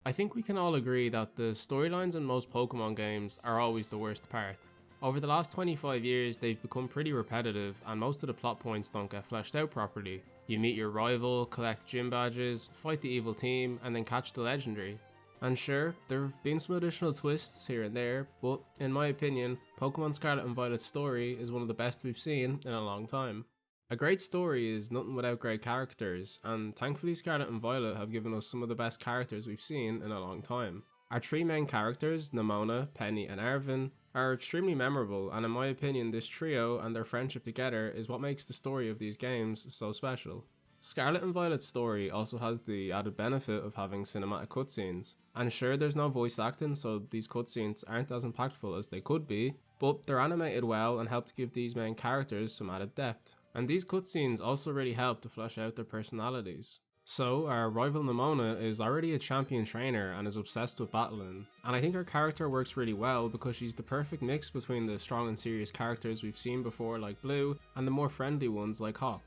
I think we can all agree that the storylines in most Pokemon games are always the worst part. Over the last 25 years, they've become pretty repetitive and most of the plot points don't get fleshed out properly. You meet your rival, collect gym badges, fight the evil team, and then catch the legendary. And sure, there have been some additional twists here and there, but in my opinion, Pokemon Scarlet and Violet's story is one of the best we've seen in a long time. A great story is nothing without great characters, and thankfully Scarlet and Violet have given us some of the best characters we've seen in a long time. Our three main characters, Nemona, Penny and Arven, are extremely memorable, and in my opinion this trio and their friendship together is what makes the story of these games so special. Scarlet and Violet's story also has the added benefit of having cinematic cutscenes, and sure there's no voice acting so these cutscenes aren't as impactful as they could be, but they're animated well and help to give these main characters some added depth. And these cutscenes also really help to flesh out their personalities. So, our rival Nemona is already a champion trainer and is obsessed with battling, and I think her character works really well because she's the perfect mix between the strong and serious characters we've seen before like Blue, and the more friendly ones like Hop.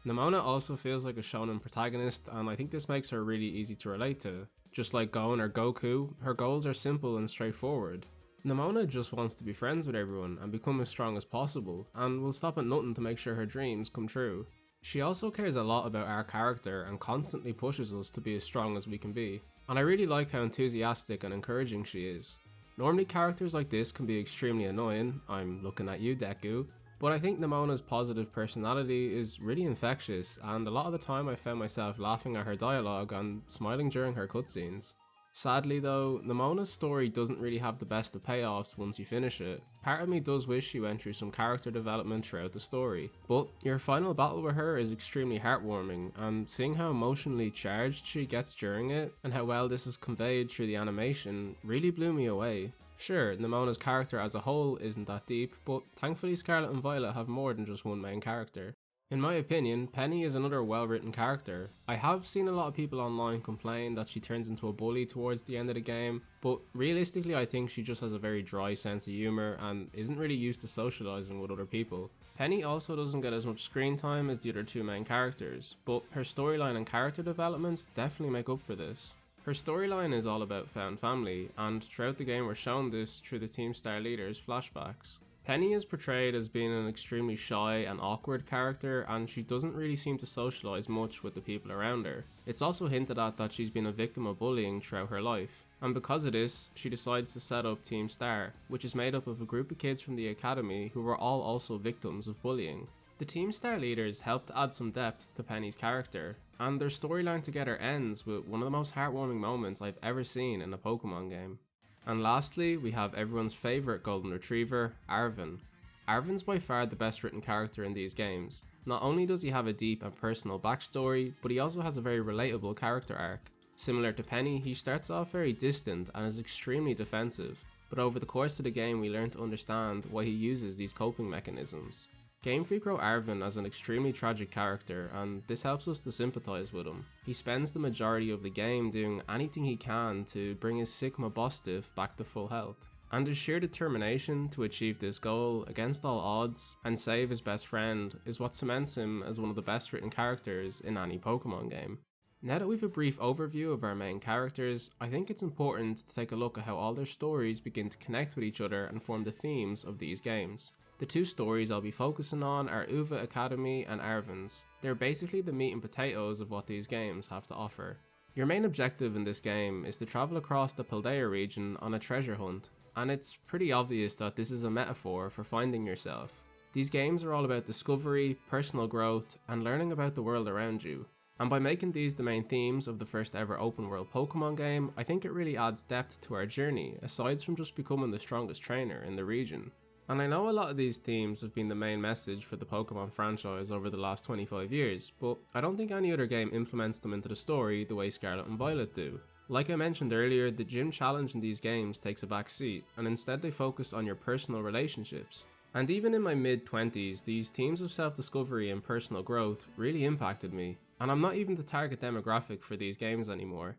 Nemona also feels like a shonen protagonist, and I think this makes her really easy to relate to. Just like Gon or Goku, her goals are simple and straightforward. Nemona just wants to be friends with everyone and become as strong as possible, and will stop at nothing to make sure her dreams come true. She also cares a lot about our character and constantly pushes us to be as strong as we can be, and I really like how enthusiastic and encouraging she is. Normally characters like this can be extremely annoying, I'm looking at you Deku, but I think Nemona's positive personality is really infectious, and a lot of the time I found myself laughing at her dialogue and smiling during her cutscenes. Sadly though, Nemona's story doesn't really have the best of payoffs once you finish it. Part of me does wish she went through some character development throughout the story, but your final battle with her is extremely heartwarming, and seeing how emotionally charged she gets during it, and how well this is conveyed through the animation, really blew me away. Sure, Nemona's character as a whole isn't that deep, but thankfully Scarlet and Violet have more than just one main character. In my opinion, Penny is another well-written character. I have seen a lot of people online complain that she turns into a bully towards the end of the game, but realistically I think she just has a very dry sense of humour and isn't really used to socialising with other people. Penny also doesn't get as much screen time as the other two main characters, but her storyline and character development definitely make up for this. Her storyline is all about found family, and throughout the game we're shown this through the Team Star leader's flashbacks. Penny is portrayed as being an extremely shy and awkward character, and she doesn't really seem to socialise much with the people around her. It's also hinted at that she's been a victim of bullying throughout her life, and because of this, she decides to set up Team Star, which is made up of a group of kids from the academy who were all also victims of bullying. The Team Star leaders helped add some depth to Penny's character, and their storyline together ends with one of the most heartwarming moments I've ever seen in a Pokemon game. And lastly, we have everyone's favourite golden retriever, Arven. Arven's by far the best written character in these games. Not only does he have a deep and personal backstory, but he also has a very relatable character arc. Similar to Penny, he starts off very distant and is extremely defensive, but over the course of the game we learn to understand why he uses these coping mechanisms. Game Freak wrote Arven as an extremely tragic character, and this helps us to sympathise with him. He spends the majority of the game doing anything he can to bring his sick Mabosstiff back to full health. And his sheer determination to achieve this goal against all odds and save his best friend is what cements him as one of the best written characters in any Pokemon game. Now that we've a brief overview of our main characters, I think it's important to take a look at how all their stories begin to connect with each other and form the themes of these games. The two stories I'll be focusing on are Uva Academy and Arven's. They're basically the meat and potatoes of what these games have to offer. Your main objective in this game is to travel across the Paldea region on a treasure hunt, and it's pretty obvious that this is a metaphor for finding yourself. These games are all about discovery, personal growth, and learning about the world around you. And by making these the main themes of the first ever open world Pokemon game, I think it really adds depth to our journey, aside from just becoming the strongest trainer in the region. And I know a lot of these themes have been the main message for the Pokemon franchise over the last 25 years, but I don't think any other game implements them into the story the way Scarlet and Violet do. Like I mentioned earlier, the gym challenge in these games takes a back seat, and instead they focus on your personal relationships. And even in my mid-20s, these themes of self-discovery and personal growth really impacted me, and I'm not even the target demographic for these games anymore.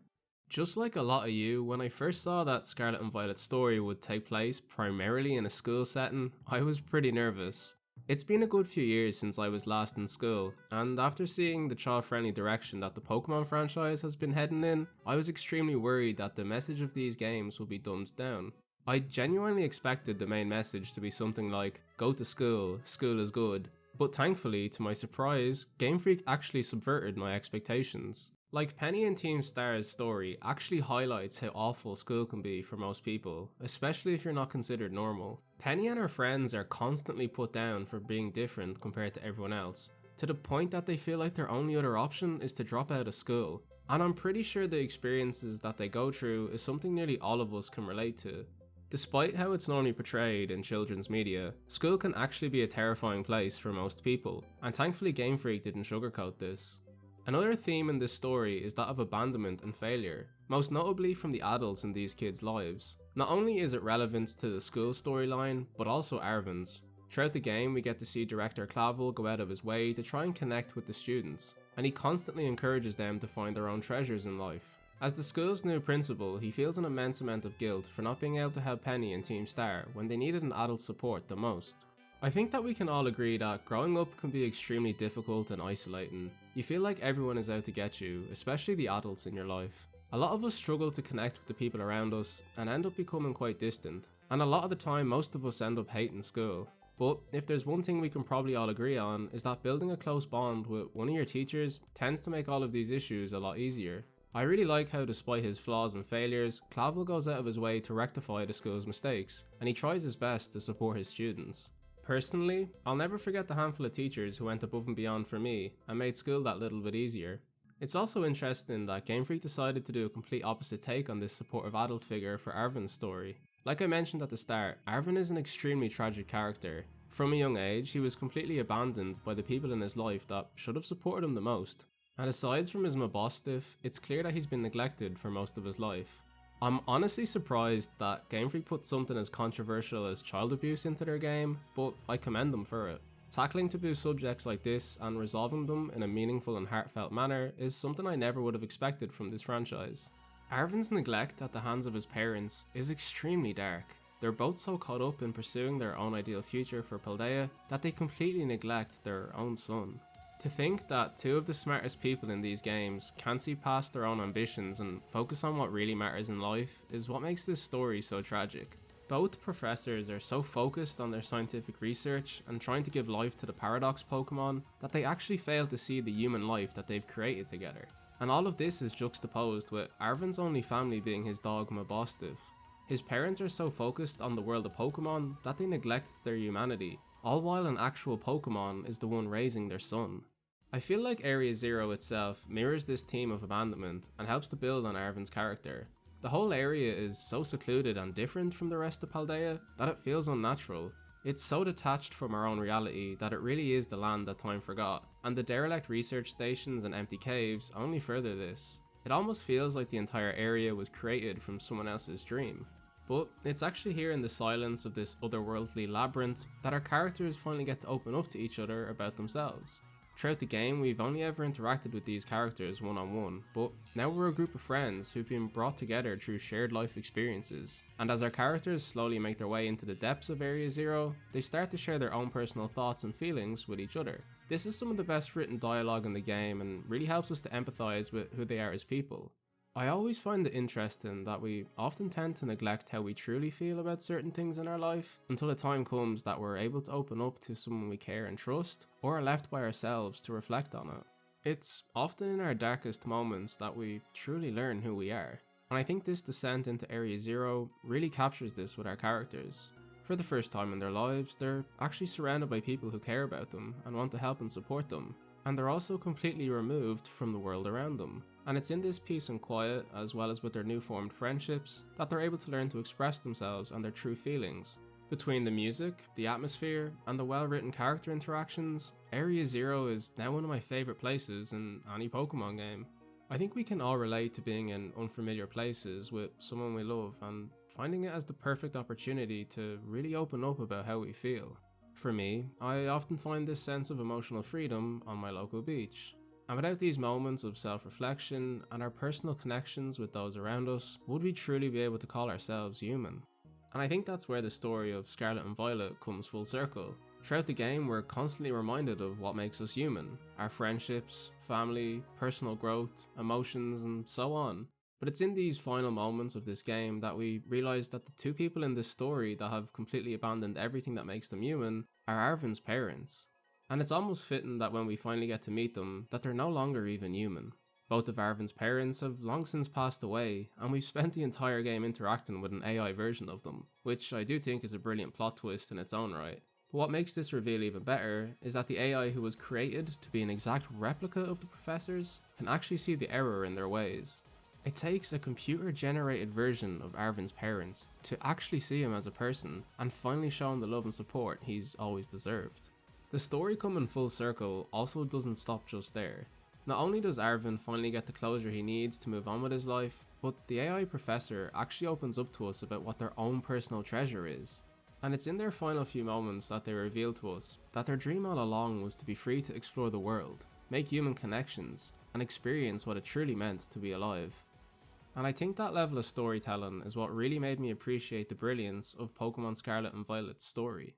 Just like a lot of you, when I first saw that Scarlet and Violet's story would take place primarily in a school setting, I was pretty nervous. It's been a good few years since I was last in school, and after seeing the child-friendly direction that the Pokemon franchise has been heading in, I was extremely worried that the message of these games will be dumbed down. I genuinely expected the main message to be something like, go to school, school is good, but thankfully, to my surprise, Game Freak actually subverted my expectations. Like, Penny and Team Star's story actually highlights how awful school can be for most people, especially if you're not considered normal. Penny and her friends are constantly put down for being different compared to everyone else, to the point that they feel like their only other option is to drop out of school. And I'm pretty sure the experiences that they go through is something nearly all of us can relate to. Despite how it's normally portrayed in children's media, school can actually be a terrifying place for most people, and thankfully Game Freak didn't sugarcoat this. Another theme in this story is that of abandonment and failure, most notably from the adults in these kids' lives. Not only is it relevant to the school storyline, but also Arven's. Throughout the game, we get to see director Clavel go out of his way to try and connect with the students, and he constantly encourages them to find their own treasures in life. As the school's new principal, he feels an immense amount of guilt for not being able to help Penny and Team Star when they needed an adult's support the most. I think that we can all agree that growing up can be extremely difficult and isolating. You feel like everyone is out to get you, especially the adults in your life. A lot of us struggle to connect with the people around us and end up becoming quite distant. And a lot of the time, most of us end up hating school. But if there's one thing we can probably all agree on, is that building a close bond with one of your teachers tends to make all of these issues a lot easier. I really like how, despite his flaws and failures, Clavel goes out of his way to rectify the school's mistakes, and he tries his best to support his students. Personally, I'll never forget the handful of teachers who went above and beyond for me and made school that little bit easier. It's also interesting that Game Freak decided to do a complete opposite take on this supportive adult figure for Arven's story. Like I mentioned at the start, Arven is an extremely tragic character. From a young age, he was completely abandoned by the people in his life that should have supported him the most. And aside from his Mabostiff, it's clear that he's been neglected for most of his life. I'm honestly surprised that Game Freak put something as controversial as child abuse into their game, but I commend them for it. Tackling taboo subjects like this and resolving them in a meaningful and heartfelt manner is something I never would have expected from this franchise. Arven's neglect at the hands of his parents is extremely dark. They're both so caught up in pursuing their own ideal future for Paldea that they completely neglect their own son. To think that two of the smartest people in these games can't see past their own ambitions and focus on what really matters in life is what makes this story so tragic. Both professors are so focused on their scientific research and trying to give life to the Paradox Pokemon that they actually fail to see the human life that they've created together. And all of this is juxtaposed with Arven's only family being his dog Mabostiff. His parents are so focused on the world of Pokemon that they neglect their humanity, all while an actual Pokemon is the one raising their son. I feel like Area Zero itself mirrors this theme of abandonment and helps to build on Arven's character. The whole area is so secluded and different from the rest of Paldea that it feels unnatural. It's so detached from our own reality that it really is the land that time forgot, and the derelict research stations and empty caves only further this. It almost feels like the entire area was created from someone else's dream. But it's actually here in the silence of this otherworldly labyrinth that our characters finally get to open up to each other about themselves. Throughout the game, we've only ever interacted with these characters one-on-one, but now we're a group of friends who've been brought together through shared life experiences. And as our characters slowly make their way into the depths of Area Zero, they start to share their own personal thoughts and feelings with each other. This is some of the best written dialogue in the game and really helps us to empathize with who they are as people. I always find it interesting that we often tend to neglect how we truly feel about certain things in our life until a time comes that we're able to open up to someone we care and trust, or are left by ourselves to reflect on it. It's often in our darkest moments that we truly learn who we are, and I think this descent into Area Zero really captures this with our characters. For the first time in their lives, they're actually surrounded by people who care about them and want to help and support them, and they're also completely removed from the world around them. And it's in this peace and quiet, as well as with their new formed friendships, that they're able to learn to express themselves and their true feelings. Between the music, the atmosphere, and the well-written character interactions, Area Zero is now one of my favourite places in any Pokemon game. I think we can all relate to being in unfamiliar places with someone we love and finding it as the perfect opportunity to really open up about how we feel. For me, I often find this sense of emotional freedom on my local beach. And without these moments of self-reflection and our personal connections with those around us, would we truly be able to call ourselves human? And I think that's where the story of Scarlet and Violet comes full circle. Throughout the game, we're constantly reminded of what makes us human, our friendships, family, personal growth, emotions, and so on. But it's in these final moments of this game that we realise that the two people in this story that have completely abandoned everything that makes them human are Arvin's parents. And it's almost fitting that when we finally get to meet them, that they're no longer even human. Both of Arvin's parents have long since passed away, and we've spent the entire game interacting with an AI version of them, which I do think is a brilliant plot twist in its own right. But what makes this reveal even better is that the AI who was created to be an exact replica of the professors can actually see the error in their ways. It takes a computer-generated version of Arvin's parents to actually see him as a person and finally show him the love and support he's always deserved. The story coming full circle also doesn't stop just there. Not only does Arvin finally get the closure he needs to move on with his life, but the AI professor actually opens up to us about what their own personal treasure is. And it's in their final few moments that they reveal to us that their dream all along was to be free to explore the world, make human connections, and experience what it truly meant to be alive. And I think that level of storytelling is what really made me appreciate the brilliance of Pokemon Scarlet and Violet's story.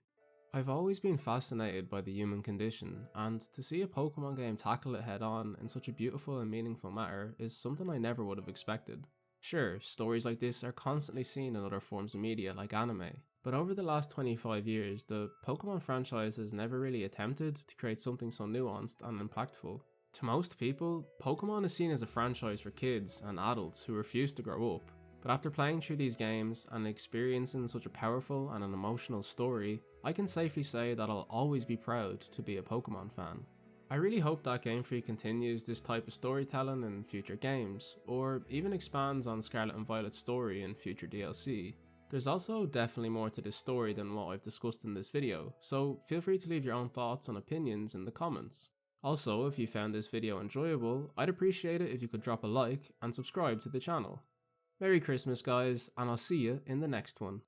I've always been fascinated by the human condition, and to see a Pokemon game tackle it head on in such a beautiful and meaningful manner is something I never would have expected. Sure, stories like this are constantly seen in other forms of media like anime, but over the last 25 years, the Pokemon franchise has never really attempted to create something so nuanced and impactful. To most people, Pokemon is seen as a franchise for kids and adults who refuse to grow up, but after playing through these games and experiencing such a powerful and an emotional story, I can safely say that I'll always be proud to be a Pokemon fan. I really hope that Game Freak continues this type of storytelling in future games, or even expands on Scarlet and Violet's story in future DLC. There's also definitely more to this story than what I've discussed in this video, so feel free to leave your own thoughts and opinions in the comments. Also, if you found this video enjoyable, I'd appreciate it if you could drop a like and subscribe to the channel. Merry Christmas guys, and I'll see you in the next one.